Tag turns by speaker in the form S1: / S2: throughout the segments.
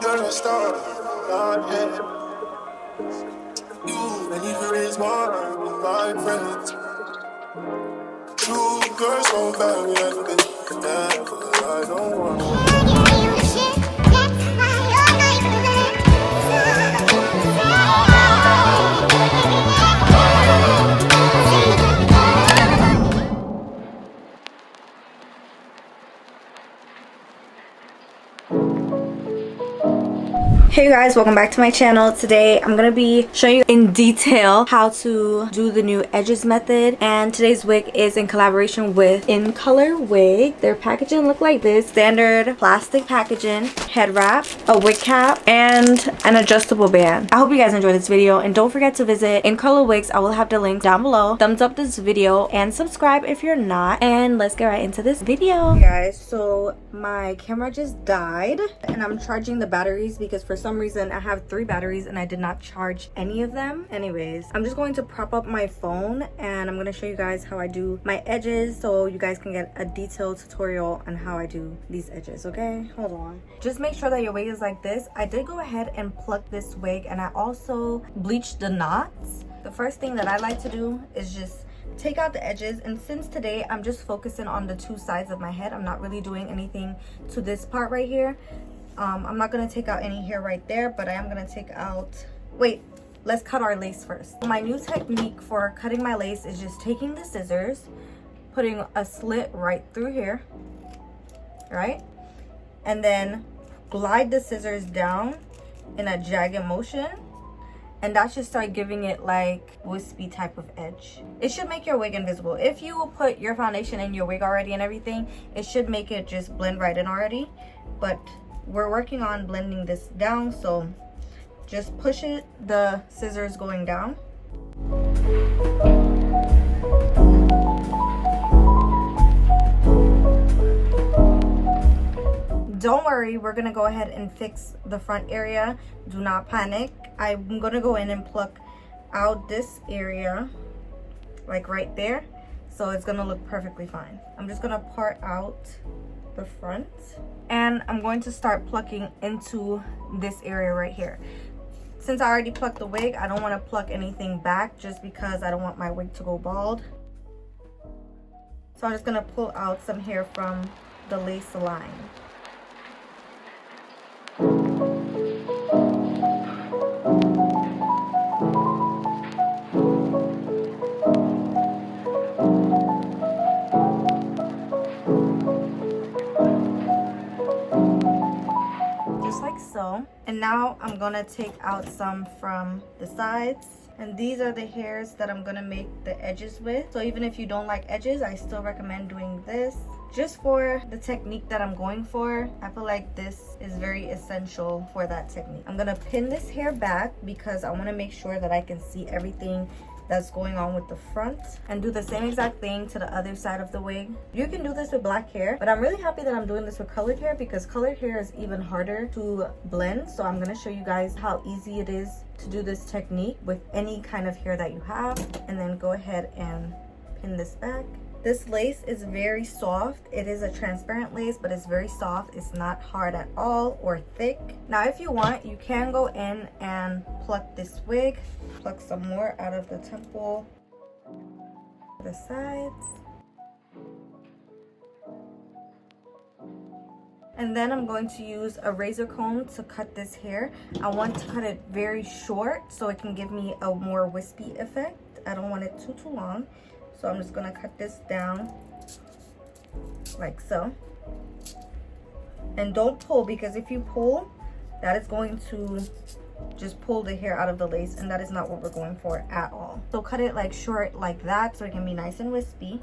S1: gonna start my head. You and even raise more with my friends. Two girls so bad, we have been bad, but I don't want.
S2: Hey guys, welcome back to my channel. Today I'm gonna be showing you in detail how to do the new edges method, and today's wig is in collaboration with Incolorwig. Their packaging look like this: standard plastic packaging, head wrap, a wig cap, and an adjustable band. I hope you guys enjoyed this video, and don't forget to visit Incolorwigs. I will have the link down below. Thumbs up this video and subscribe if you're not, and let's get right into this video. Hey guys, so my camera just died and I'm charging the batteries because for some reason I have 3 batteries and I did not charge any of them. Anyways, I'm just going to prop up my phone and I'm going to show you guys how I do my edges so you guys can get a detailed tutorial on how I do these edges. Okay, hold on. Just make sure that your wig is like this. I did go ahead and pluck this wig and I also bleached the knots. The first thing that I like to do is just take out the edges, and since today I'm just focusing on the 2 sides of my head, I'm not really doing anything to this part right here. I'm not gonna take out any hair right there, but I am gonna take out, wait, let's cut our lace first. My new technique for cutting my lace is just taking the scissors, putting a slit right through here, right, and then glide the scissors down in a jagged motion, and that should start giving it like wispy type of edge. It should make your wig invisible. If you put your foundation in your wig already and everything, it should make it just blend right in already, but we're working on blending this down, so just push it, the scissors going down. Don't worry, we're gonna go ahead and fix the front area. Do not panic. I'm gonna go in and pluck out this area, like right there, so it's gonna look perfectly fine. I'm just gonna part out the front and I'm going to start plucking into this area right here. Since I already plucked the wig, I don't want to pluck anything back just because I don't want my wig to go bald. So I'm just gonna pull out some hair from the lace line. And now I'm gonna take out some from the sides, and these are the hairs that I'm gonna make the edges with. So even if you don't like edges, I still recommend doing this just for the technique that I'm going for. I feel like this is very essential for that technique. I'm gonna pin this hair back because I want to make sure that I can see everything that's going on with the front, and do the same exact thing to the other side of the wig. You can do this with black hair, but I'm really happy that I'm doing this with colored hair because colored hair is even harder to blend. So I'm going to show you guys how easy it is to do this technique with any kind of hair that you have, and then go ahead and pin this back. This lace is very soft. It is a transparent lace, but it's very soft. It's not hard at all or thick. Now, if you want, you can go in and pluck this wig. Pluck some more out of the temple, the sides. And then I'm going to use a razor comb to cut this hair. I want to cut it very short so it can give me a more wispy effect. I don't want it too long. So I'm just gonna cut this down like so. And don't pull, because if you pull, that is going to just pull the hair out of the lace, and that is not what we're going for at all. So cut it like short like that so it can be nice and wispy,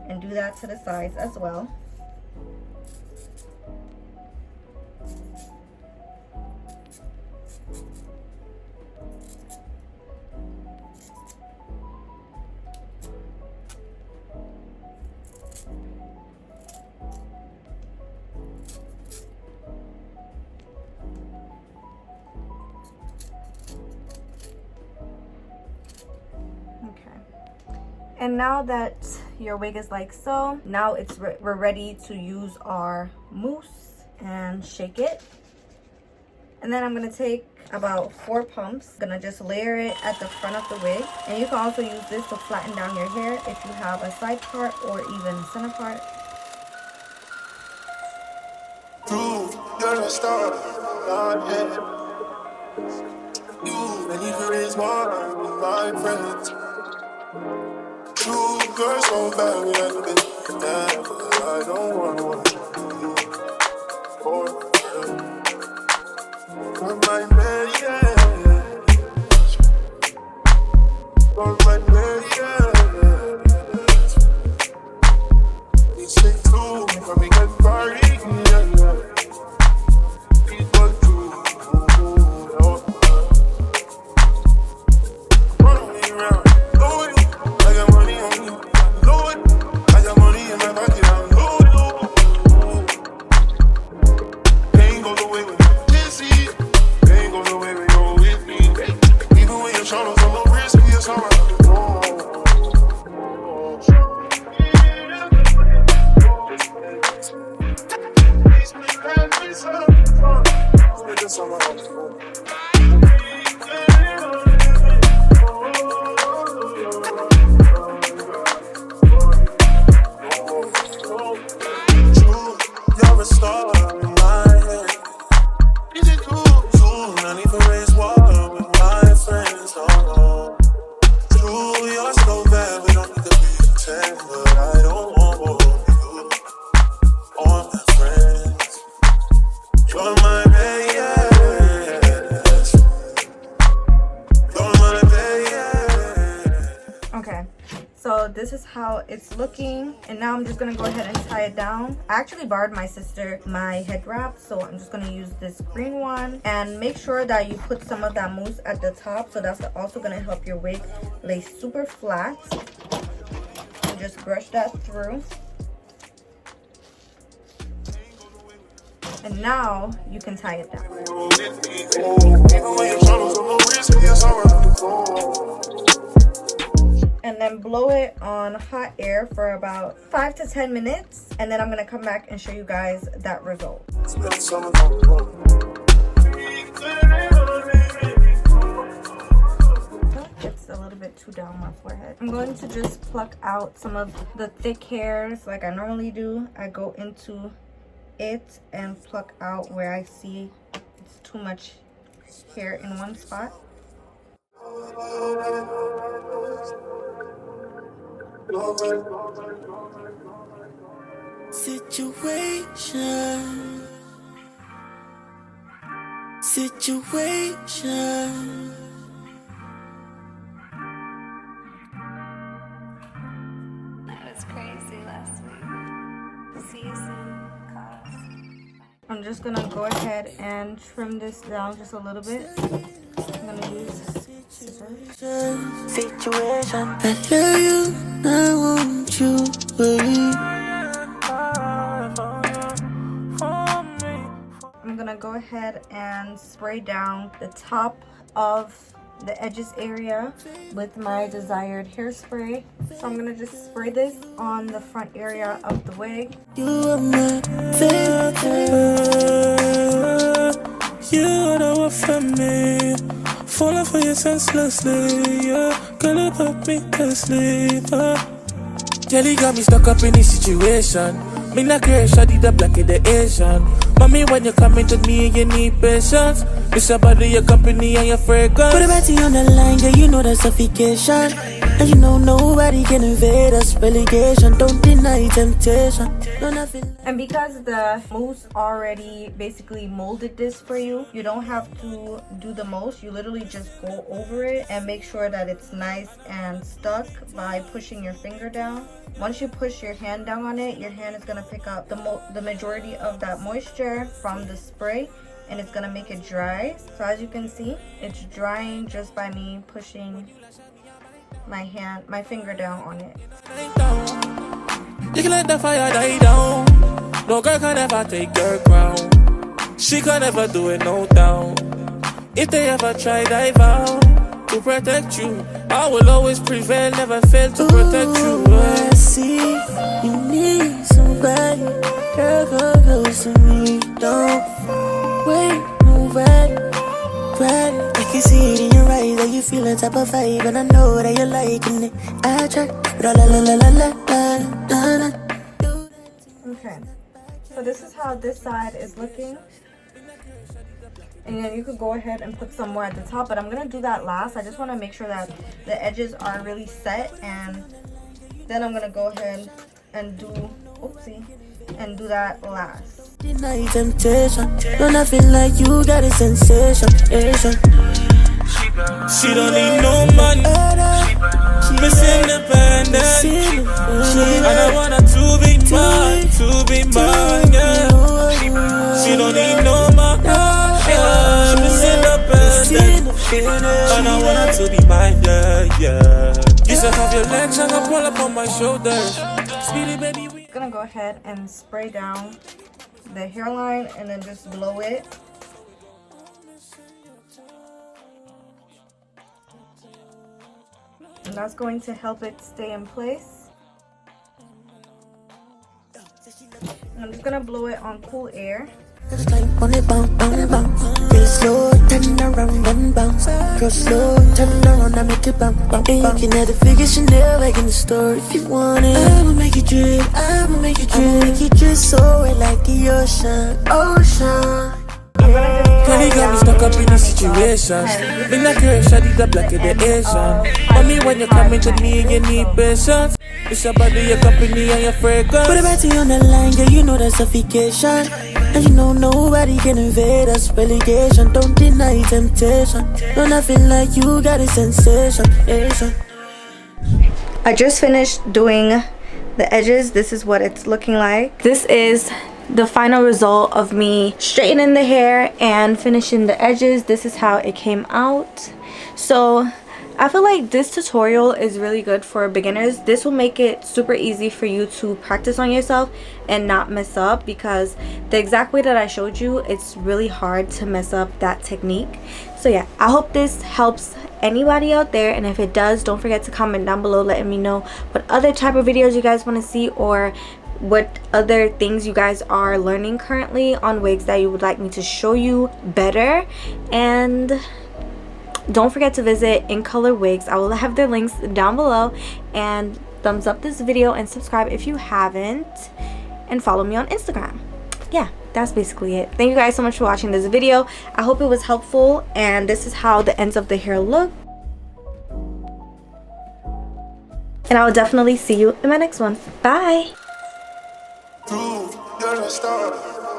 S2: and do that to the sides as well. And now that your wig is like so, now we're ready to use our mousse and shake it. And then I'm gonna take about 4 pumps. Gonna just layer it at the front of the wig. And you can also use this to flatten down your hair if you have a side part or even center part.
S1: You're a star, not yet. You and you raise water with my friends. True, girl, so bad we have been down, but I don't want you for my man, yeah. For my man, yeah. We say two, for me good party, yeah. People do, run me around, know it. I got money on me, know it. I got money in my pocket, I know it. Pain goes away when you're busy. Pain goes away when you're with me. Even when your shoulders are low risk, it's alright. You're a star in my head. Is it true? I need to raise water with my friends. Oh, true, you're so bad, we don't need to pretend, but I don't want you or my friends. You're my best. You're my best.
S2: Okay, so this is how it's looking, and now I'm just gonna go ahead and tie it down. I actually borrowed my sister my head wrap, so I'm just gonna use this green one. And make sure that you put some of that mousse at the top, so that's also gonna help your wig lay super flat. And just brush that through. And now you can tie it down. And then blow it on hot air for about 5 to 10 minutes. And then I'm gonna come back and show you guys that result. It's a little bit too down my forehead. I'm going to just pluck out some of the thick hairs like I normally do. I go into it and pluck out where I see it's too much hair in one spot.
S3: Situation. That was crazy last week. See you soon, cause
S2: I'm just gonna go ahead and trim this down just a little bit. I'm gonna use scissors.
S3: situation. I love you, I want you, baby.
S2: I'm gonna go ahead and spray down the top of the edges area with my desired hairspray. So I'm gonna just spray this on the front area of the wig.
S3: You are my favorite. You are the one for me. Falling for you senselessly, yeah. Girl, it put me to sleep, Jelly got me stuck up in this situation. Me not care, shawty the black in the Asian. Mommy, when you come into me, you need patience. It's about your company and your fragrance. Put a batty on the line, girl, you know that's suffocation. And you know nobody can invade us. Relegation, don't deny temptation. No, nothing.
S2: And because the mousse already basically molded this for you, you don't have to do the most. You literally just go over it and make sure that it's nice and stuck by pushing your finger down. Once you push your hand down on it, your hand is going to pick up the majority of that moisture from the spray, and it's going to make it dry. So as you can see, it's drying just by me pushing my finger down on it.
S3: You can let the fire die down. No girl can ever take your crown. She can never do it no doubt. If they ever try, dive out to protect you. I will always prevail, never fail to protect you. I see you need somebody. Girl, go close to me. Don't wait, nobody.
S4: you feel the type of vibe, and I know that you're liking it. I try, la la la la la la la la.
S2: Okay, so this is how this side is looking. And then you could go ahead and put some more at the top, but I'm gonna do that last. I just want to make sure that the edges are really set, and then I'm gonna go ahead and do, oopsie, and do that last.
S4: Deny temptation, no nothing like you got a sensation.
S3: She don't need no money. Miss Independent. And I want her to be mine, yeah. She don't need no money. Miss Independent. And I want her to be mine, yeah. You should have your legs and I pull up on my shoulders. Speedy baby, we
S2: I'm gonna go ahead and spray down the hairline and then just blow it. And that's going to help it stay in place. And I'm just gonna blow it on cool air.
S4: Just like on it bounce, bounce. Real slow, turn around and bounce. Girl slow, turn around and make it bounce, bounce. And you can add the figure Chanel back in the store if you want it. I'ma make it drip, I'ma make it drip. I'ma make it drip so wet like the ocean.
S3: Girl, you got me stuck up in these situations. In that girl, shawty the black of the Asian. Mommy, when you come into me, you need patience. It's your body, your company, and your fragrance.
S4: Put a batty on the line, girl, you know that's suffocation. And you know nobody can invade us. Relegation, don't deny temptation. No nothing like you got a sensation.
S2: I just finished doing the edges. This is what it's looking like. This is the final result of me straightening the hair and finishing the edges. This is how it came out. So I feel like this tutorial is really good for beginners. This will make it super easy for you to practice on yourself and not mess up, because the exact way that I showed you, it's really hard to mess up that technique. So yeah, I hope this helps anybody out there, and if it does, don't forget to comment down below letting me know what other type of videos you guys want to see, or what other things you guys are learning currently on wigs that you would like me to show you better. And don't forget to visit Incolorwig. I will have their links down below, and thumbs up this video and subscribe if you haven't, and follow me on Instagram. Yeah, that's basically it. Thank you guys so much for watching this video. I hope it was helpful, and this is how the ends of the hair look. And I will definitely see you in my next one. Bye.
S1: You're a star,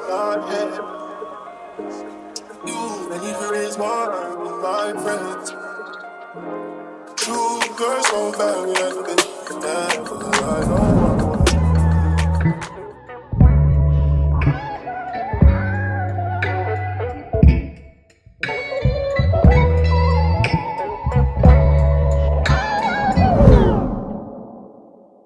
S1: not head. You and you raise water with my friends. Two girls so bad, we have been. I know.